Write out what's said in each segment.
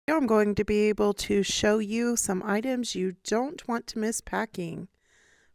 I'm going to be able to show you some items you don't want to miss packing.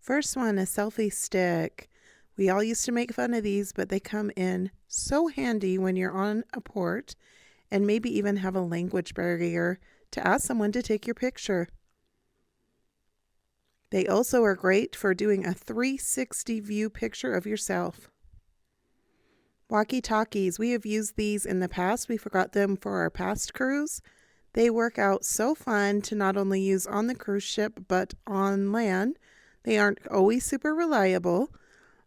First one, a selfie stick. We all used to make fun of these, but they come in so handy when you're on a port and maybe even have a language barrier to ask someone to take your picture. They also are great for doing a 360 view picture of yourself. Walkie-talkies. We have used these in the past. We forgot them for our past cruise. They work out so fun to not only use on the cruise ship, but on land. They aren't always super reliable,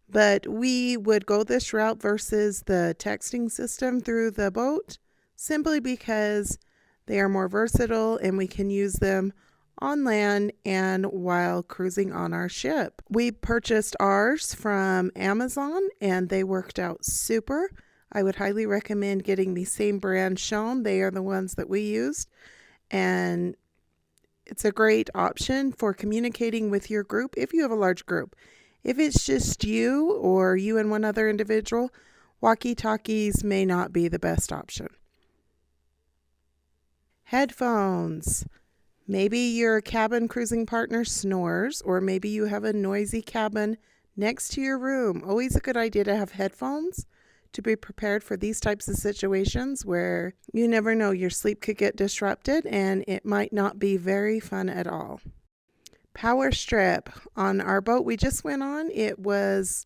but we would go this route versus the texting system through the boat simply because they are more versatile and we can use them on land and while cruising on our ship. We purchased ours from Amazon and they worked out super. I would highly recommend getting the same brand shown. They are the ones that we used, and it's a great option for communicating with your group if you have a large group. If it's just you or you and one other individual, walkie-talkies may not be the best option. Headphones. Maybe your cabin cruising partner snores, or maybe you have a noisy cabin next to your room. Always a good idea to have headphones to be prepared for these types of situations where you never know, your sleep could get disrupted and it might not be very fun at all. Power strip. On our boat we just went on, it was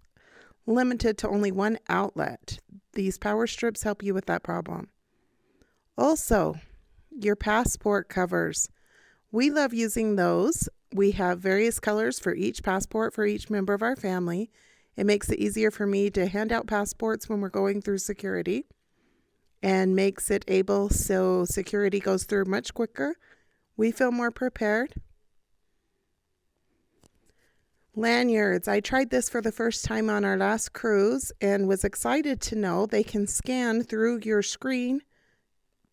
limited to only one outlet. These power strips help you with that problem. Also, your passport covers. We love using those. We have various colors for each passport for each member of our family. It makes it easier for me to hand out passports when we're going through security and makes it able so security goes through much quicker. We feel more prepared. Lanyards. I tried this for the first time on our last cruise and was excited to know they can scan through your screen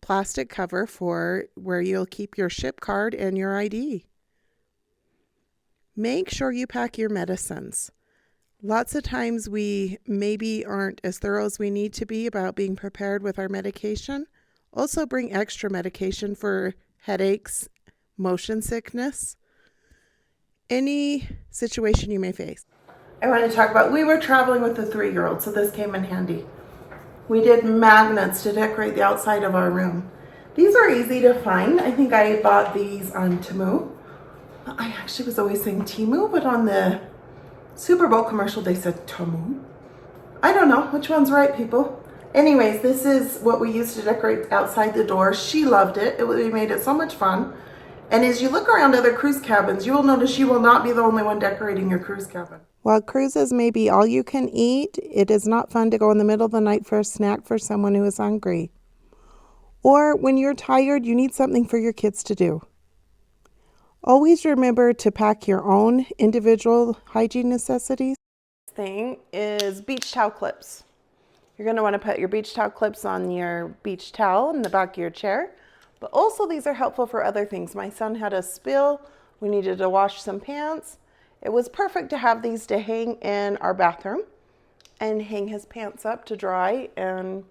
plastic cover for where you'll keep your ship card and your ID. Make sure you pack your medicines. Lots of times we maybe aren't as thorough as we need to be about being prepared with our medication. Also bring extra medication for headaches, motion sickness, any situation you may face. I want to talk about, we were traveling with a 3-year-old, so this came in handy. We did magnets to decorate the outside of our room. These are easy to find. I think I bought these on Temu. I actually was always saying Temu, but on the Super Bowl commercial they said Temu. I don't know which one's right, people. Anyways, this is what we used to decorate outside the door. She loved it. We made it so much fun. And as you look around other cruise cabins, you will notice you will not be the only one decorating your cruise cabin. While cruises may be all you can eat, it is not fun to go in the middle of the night for a snack for someone who is hungry. Or when you're tired, you need something for your kids to do. Always remember to pack your own individual hygiene necessities. Thing is beach towel clips. You're going to want to put your beach towel clips on your beach towel in the back of your chair. But also these are helpful for other things. My son had a spill. We needed to wash some pants. It was perfect to have these to hang in our bathroom and hang his pants up to dry. And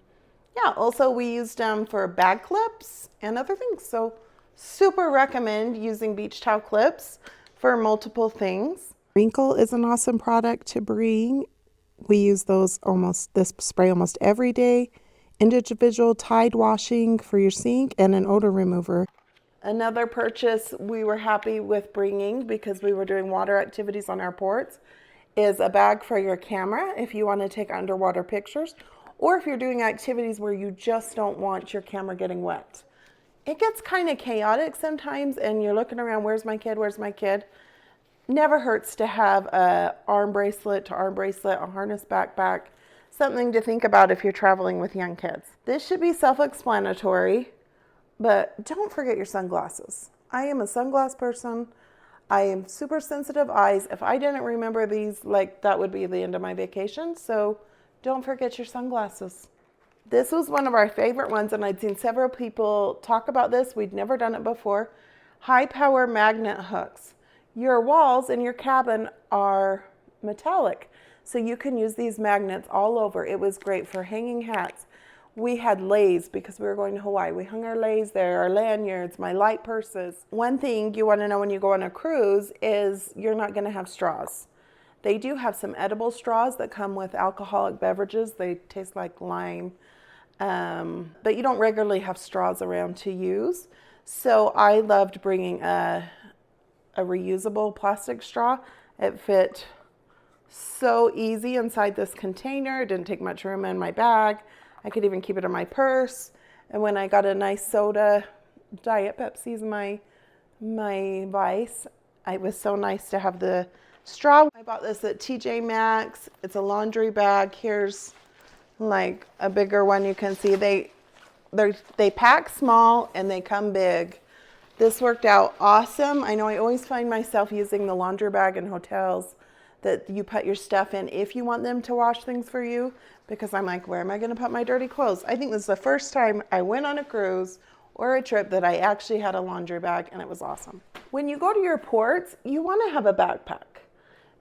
yeah, also we used them for bag clips and other things. So super recommend using beach towel clips for multiple things. Wrinkle is an awesome product to bring. We use those this spray almost every day. Individual Tide washing for your sink and an odor remover. Another purchase we were happy with bringing because we were doing water activities on our ports is a bag for your camera if you want to take underwater pictures, or if you're doing activities where you just don't want your camera getting wet. It gets kind of chaotic sometimes and you're looking around, where's my kid, where's my kid? Never hurts to have a arm bracelet to arm bracelet, a harness backpack, something to think about if you're traveling with young kids. This should be self-explanatory, but don't forget your sunglasses. I am a sunglass person. I am super sensitive eyes. If I didn't remember these, that would be the end of my vacation. So don't forget your sunglasses. This was one of our favorite ones, and I'd seen several people talk about this. We'd never done it before. High power magnet hooks. Your walls in your cabin are metallic, so you can use these magnets all over. It was great for hanging hats. we had leis because we were going to Hawaii. We hung our leis there, our lanyards, my light purses. One thing you want to know when you go on a cruise is you're not going to have straws. They do have some edible straws that come with alcoholic beverages. They taste like lime, but you don't regularly have straws around to use. So I loved bringing a reusable plastic straw. It fit so easy inside this container. It didn't take much room in my bag. I could even keep it in my purse. And when I got a nice soda, Diet Pepsi's my vice. It was so nice to have the straw. I bought this at TJ Maxx. It's a laundry bag. Here's like a bigger one. You can see they pack small and they come big. This worked out awesome. I know I always find myself using the laundry bag in hotels that you put your stuff in if you want them to wash things for you, because I'm like, where am I going to put my dirty clothes? I think this is the first time I went on a cruise or a trip that I actually had a laundry bag, and it was awesome. When you go to your ports, you want to have a backpack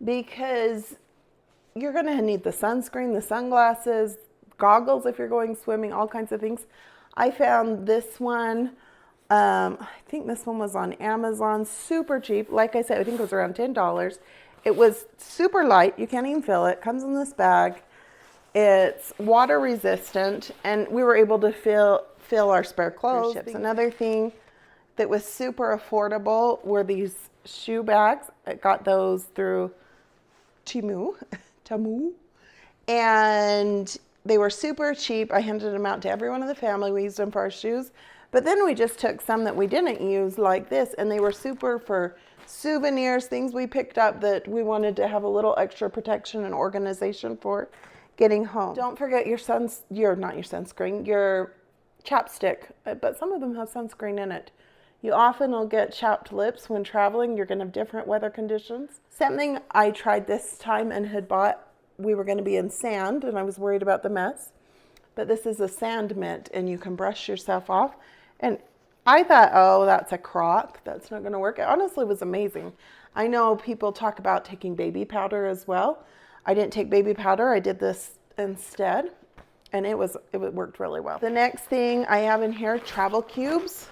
because you're going to need the sunscreen, the sunglasses, goggles if you're going swimming, all kinds of things. I found this one. I think this one was on Amazon, super cheap. Like I said, I think it was around $10. It was super light. You can't even feel it. Comes in this bag. It's water resistant, and we were able to fill our spare clothes. Another thing that was super affordable were these shoe bags. I got those through Temu, and they were super cheap. I handed them out to everyone in the family. We used them for our shoes. But then we just took some that we didn't use like this, and they were super for souvenirs, things we picked up that we wanted to have a little extra protection and organization for getting home. Don't forget your chapstick, but some of them have sunscreen in it. You often will get chapped lips when traveling. You're going to have different weather conditions. Something I tried this time and had bought, we were going to be in sand, and I was worried about the mess. But this is a sand mitt, and you can brush yourself off. And I thought, oh, that's a crock. That's not going to work. It honestly was amazing. I know people talk about taking baby powder as well. I didn't take baby powder. I did this instead, and it worked really well. The next thing I have in here, travel cubes.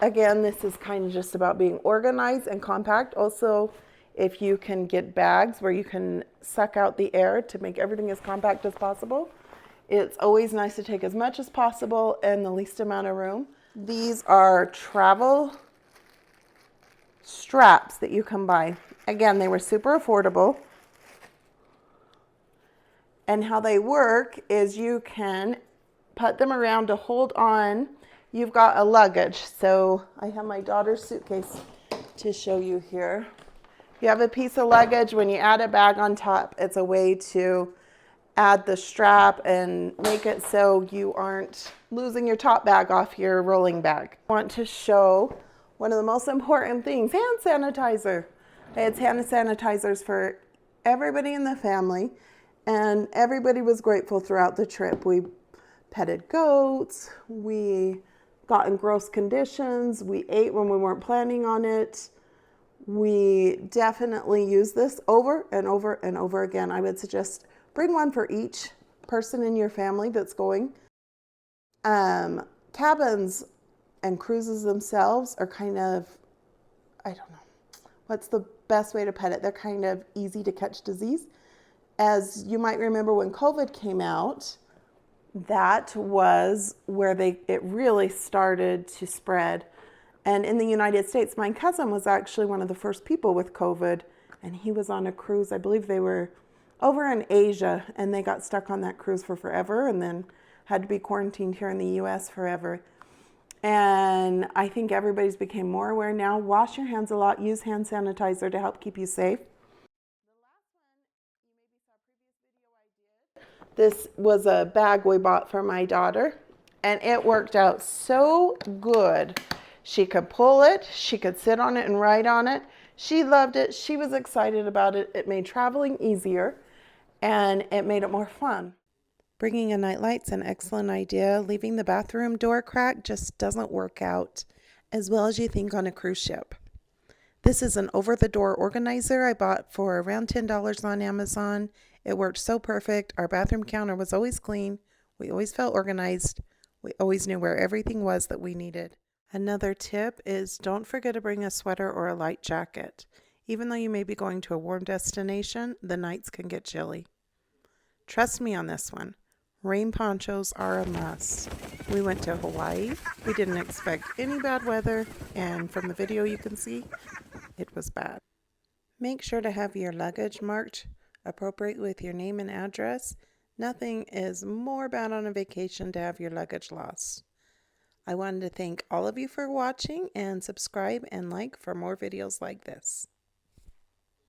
Again, this is kind of just about being organized and compact. Also, if you can get bags where you can suck out the air to make everything as compact as possible. It's always nice to take as much as possible and the least amount of room. These are travel straps that you can buy. Again, they were super affordable. And how they work is you can put them around to hold on. You've got a luggage. So I have my daughter's suitcase to show you here. You have a piece of luggage. When you add a bag on top, it's a way to add the strap and make it so you aren't losing your top bag off your rolling bag. I want to show one of the most important things, hand sanitizer. I had hand sanitizers for everybody in the family, and everybody was grateful throughout the trip. We petted goats, we got in gross conditions, we ate when we weren't planning on it. We definitely use this over and over and over again. I would suggest bring one for each person in your family that's going. Cabins and cruises themselves are kind of, I don't know, what's the best way to put it? They're kind of easy to catch disease. As you might remember when COVID came out, that was where it really started to spread. And in the United States, my cousin was actually one of the first people with COVID, and he was on a cruise. I believe they were over in Asia, and they got stuck on that cruise for forever and then had to be quarantined here in the US forever. And I think everybody's became more aware now. Wash your hands a lot. Use hand sanitizer to help keep you safe. This was a bag we bought for my daughter, and it worked out so good. She could pull it, she could sit on it and write on it. She loved it, she was excited about it. It made traveling easier, and it made it more fun. Bringing a nightlight's an excellent idea. Leaving the bathroom door cracked just doesn't work out as well as you think on a cruise ship. This is an over-the-door organizer I bought for around $10 on Amazon. It worked so perfect. Our bathroom counter was always clean. We always felt organized. We always knew where everything was that we needed. Another tip is don't forget to bring a sweater or a light jacket. Even though you may be going to a warm destination, the nights can get chilly. Trust me on this one. Rain ponchos are a must. We went to Hawaii. We didn't expect any bad weather, and from the video you can see, it was bad. Make sure to have your luggage marked appropriate with your name and address. Nothing is more bad on a vacation to have your luggage lost. I wanted to thank all of you for watching and subscribe and like for more videos like this.